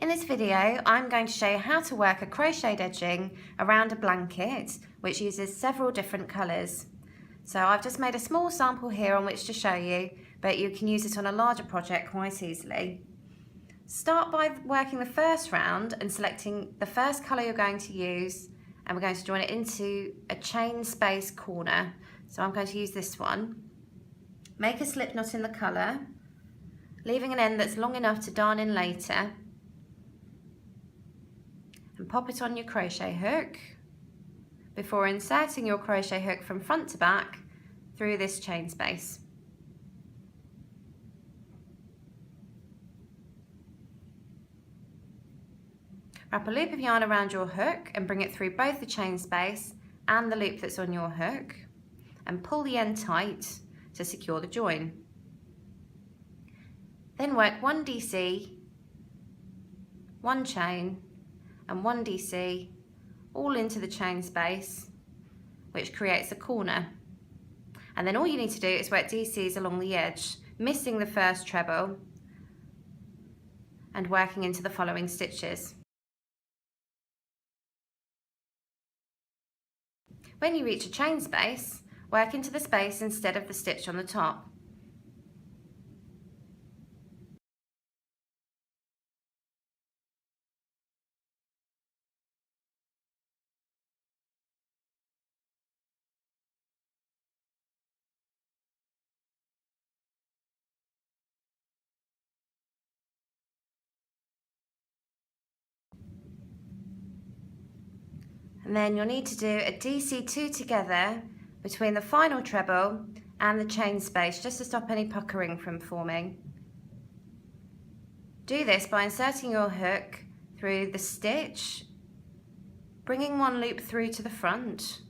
In this video, I'm going to show you how to work a crocheted edging around a blanket, which uses several different colours. So I've just made a small sample here on which to show you, but you can use it on a larger project quite easily. Start by working the first round and selecting the first colour you're going to use, and we're going to join it into a chain space corner. So I'm going to use this one. Make a slip knot in the colour, leaving an end that's long enough to darn in later, and pop it on your crochet hook before inserting your crochet hook from front to back through this chain space. Wrap a loop of yarn around your hook and bring it through both the chain space and the loop that's on your hook, and pull the end tight to secure the join. Then work 1 DC, 1 chain and 1 DC all into the chain space, which creates a corner. And then all you need to do is work DCs along the edge, missing the first treble and working into the following stitches. When you reach a chain space, work into the space instead of the stitch on the top. And then you'll need to do a DC2 together between the final treble and the chain space, just to stop any puckering from forming. Do this by inserting your hook through the stitch, bringing one loop through to the front,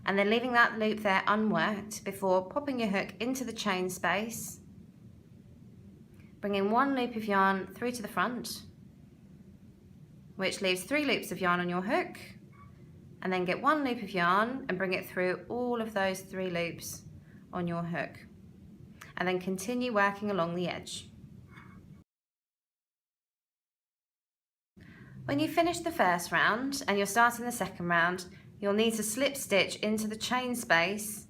and then leaving that loop there unworked before popping your hook into the chain space, bringing one loop of yarn through to the front, which leaves 3 loops of yarn on your hook, and then get 1 loop of yarn and bring it through all of those 3 loops on your hook, and then continue working along the edge. When you finish the first round and you're starting the second round, you'll need to slip stitch into the chain space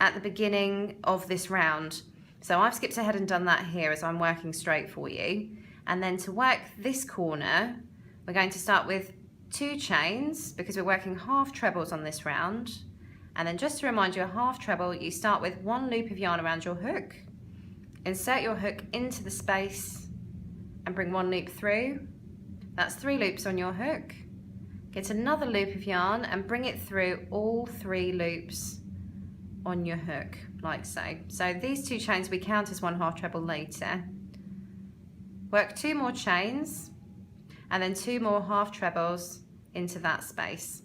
at the beginning of this round. So I've skipped ahead and done that here as I'm working straight for you. And then to work this corner, we're going to start with 2 chains because we're working half trebles on this round. And then just to remind you, a half treble, you start with 1 loop of yarn around your hook, insert your hook into the space and bring 1 loop through. That's 3 loops on your hook. Get another loop of yarn and bring it through all 3 loops on your hook, like so. So these 2 chains we count as 1 half treble later. Work 2 more chains and then 2 more half trebles into that space.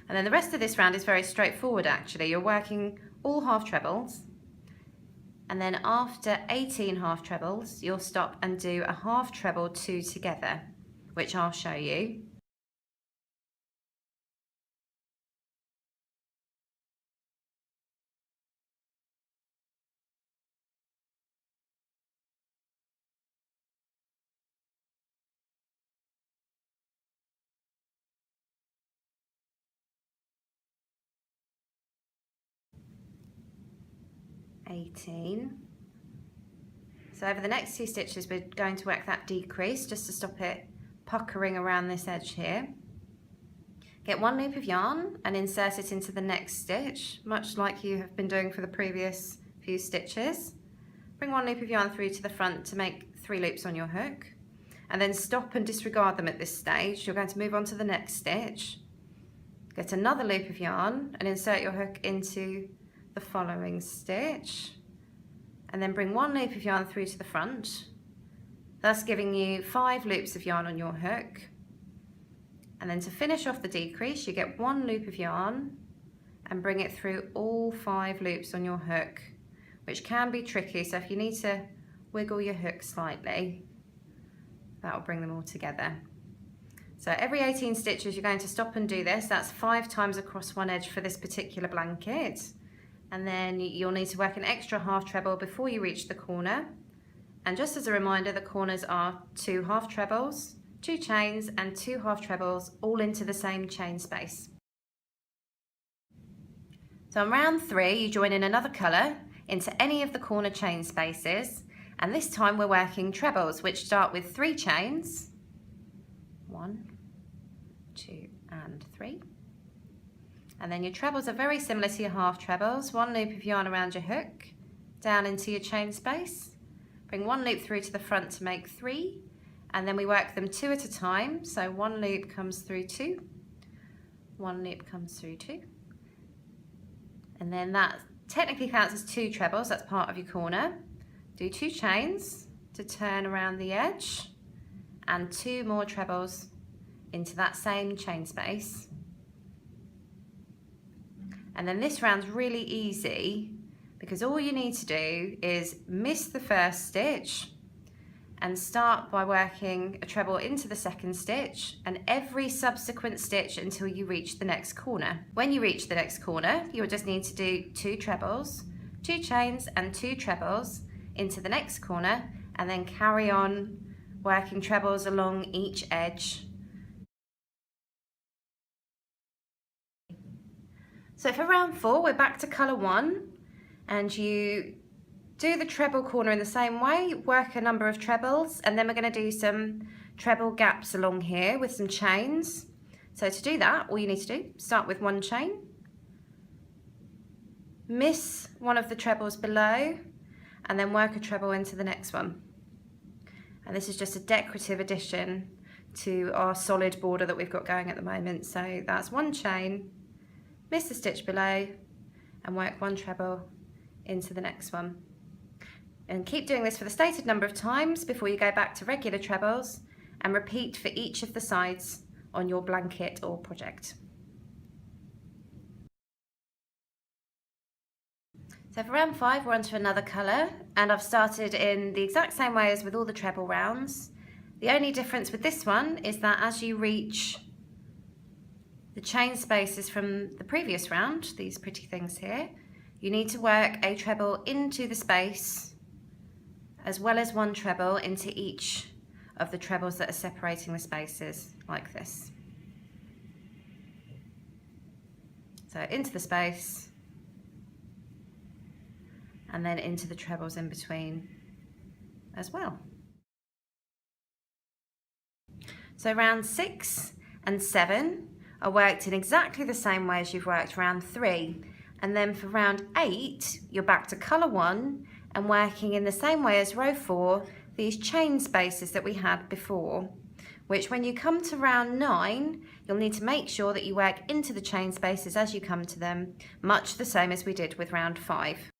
And then the rest of this round is very straightforward actually. You're working all half trebles, and then after 18 half trebles you'll stop and do a half treble 2 together, which I'll show you. So over the next 2 stitches we're going to work that decrease just to stop it puckering around this edge here. Get 1 loop of yarn and insert it into the next stitch, much like you have been doing for the previous few stitches. Bring 1 loop of yarn through to the front to make 3 loops on your hook, and then stop and disregard them at this stage. You're going to move on to the next stitch. Get another loop of yarn and insert your hook into the following stitch, and then bring 1 loop of yarn through to the front, thus giving you 5 loops of yarn on your hook. And then to finish off the decrease, you get 1 loop of yarn and bring it through all 5 loops on your hook, which can be tricky, so if you need to wiggle your hook slightly, that will bring them all together. So every 18 stitches you're going to stop and do this. That's 5 times across one edge for this particular blanket. And then you'll need to work an extra half treble before you reach the corner. And just as a reminder, the corners are 2 half trebles, 2 chains and 2 half trebles, all into the same chain space. So on round 3, you join in another colour into any of the corner chain spaces, and this time we're working trebles, which start with 3 chains, 1, 2 and 3. And then your trebles are very similar to your half trebles. 1 loop of yarn around your hook, down into your chain space, bring 1 loop through to the front to make 3, and then we work them 2 at a time. So 1 loop comes through 2, 1 loop comes through 2, and then that technically counts as 2 trebles. That's part of your corner. Do 2 chains to turn around the edge, and 2 more trebles into that same chain space. And then this round's really easy because all you need to do is miss the first stitch and start by working a treble into the second stitch and every subsequent stitch until you reach the next corner. When you reach the next corner, you'll just need to do 2 trebles, 2 chains and 2 trebles into the next corner, and then carry on working trebles along each edge. So for round 4, we're back to colour 1, and you do the treble corner in the same way, work a number of trebles, and then we're going to do some treble gaps along here with some chains. So to do that, all you need to do, start with 1 chain, miss one of the trebles below, and then work a treble into the next one. And this is just a decorative addition to our solid border that we've got going at the moment. So that's 1 chain, miss the stitch below, and work 1 treble into the next one. And keep doing this for the stated number of times before you go back to regular trebles, and repeat for each of the sides on your blanket or project. So for round 5, we're on to another colour, and I've started in the exact same way as with all the treble rounds. The only difference with this one is that as you reach the chain spaces from the previous round, these pretty things here, you need to work a treble into the space as well as 1 treble into each of the trebles that are separating the spaces, like this. So into the space, and then into the trebles in between as well. So round 6 and 7 are worked in exactly the same way as you've worked round 3. And then for round 8, you're back to colour 1 and working in the same way as row 4, these chain spaces that we had before, which when you come to round 9, you'll need to make sure that you work into the chain spaces as you come to them, much the same as we did with round 5.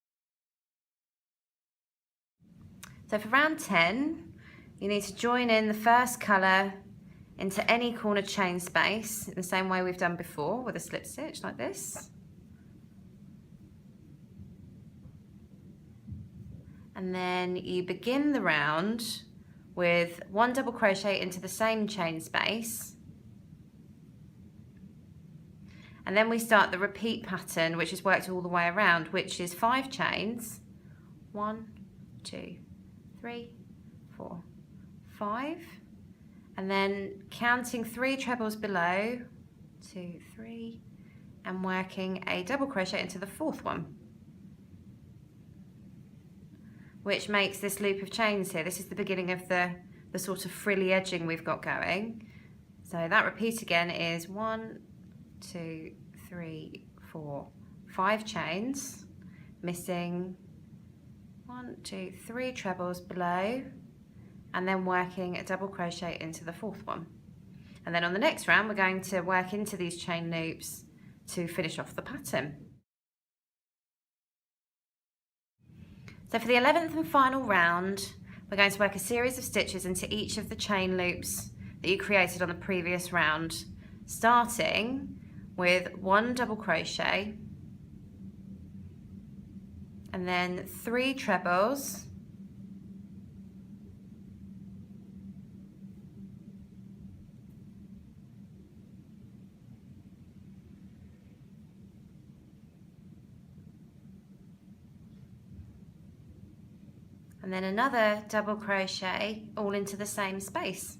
So for round 10, you need to join in the first colour into any corner chain space in the same way we've done before with a slip stitch like this. And then you begin the round with 1 double crochet into the same chain space. And then we start the repeat pattern, which is worked all the way around, which is 5 chains, 1, 2, 3, 4, 5, and then counting 3 trebles below, 2, 3, and working a double crochet into the 4th one, which makes this loop of chains here. This is the beginning of the sort of frilly edging we've got going. So that repeat again is 1, 2, 3, 4, 5 chains, missing 1, 2, 3 trebles below, and then working a double crochet into the 4th one. And then on the next round, we're going to work into these chain loops to finish off the pattern. So for the 11th and final round, we're going to work a series of stitches into each of the chain loops that you created on the previous round, starting with 1 double crochet, and then 3 trebles, and then another double crochet all into the same space,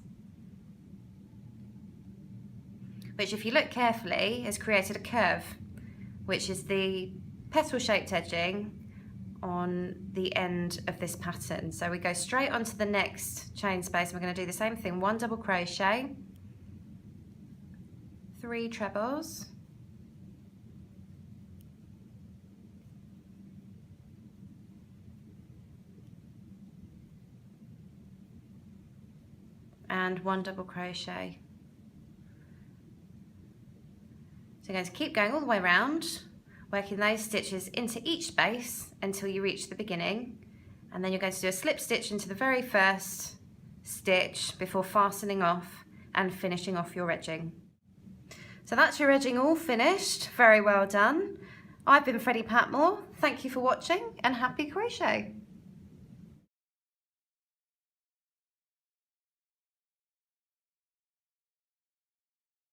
which, if you look carefully, has created a curve, which is the petal shaped edging on the end of this pattern. So we go straight onto the next chain space, and we're going to do the same thing. 1 double crochet, 3 trebles, and 1 double crochet. So you're going to keep going all the way around, working those stitches into each space until you reach the beginning, and then you're going to do a slip stitch into the very first stitch before fastening off and finishing off your edging. So that's your edging all finished. Very well done. I've been Freddie Patmore. Thank you for watching, and happy crochet.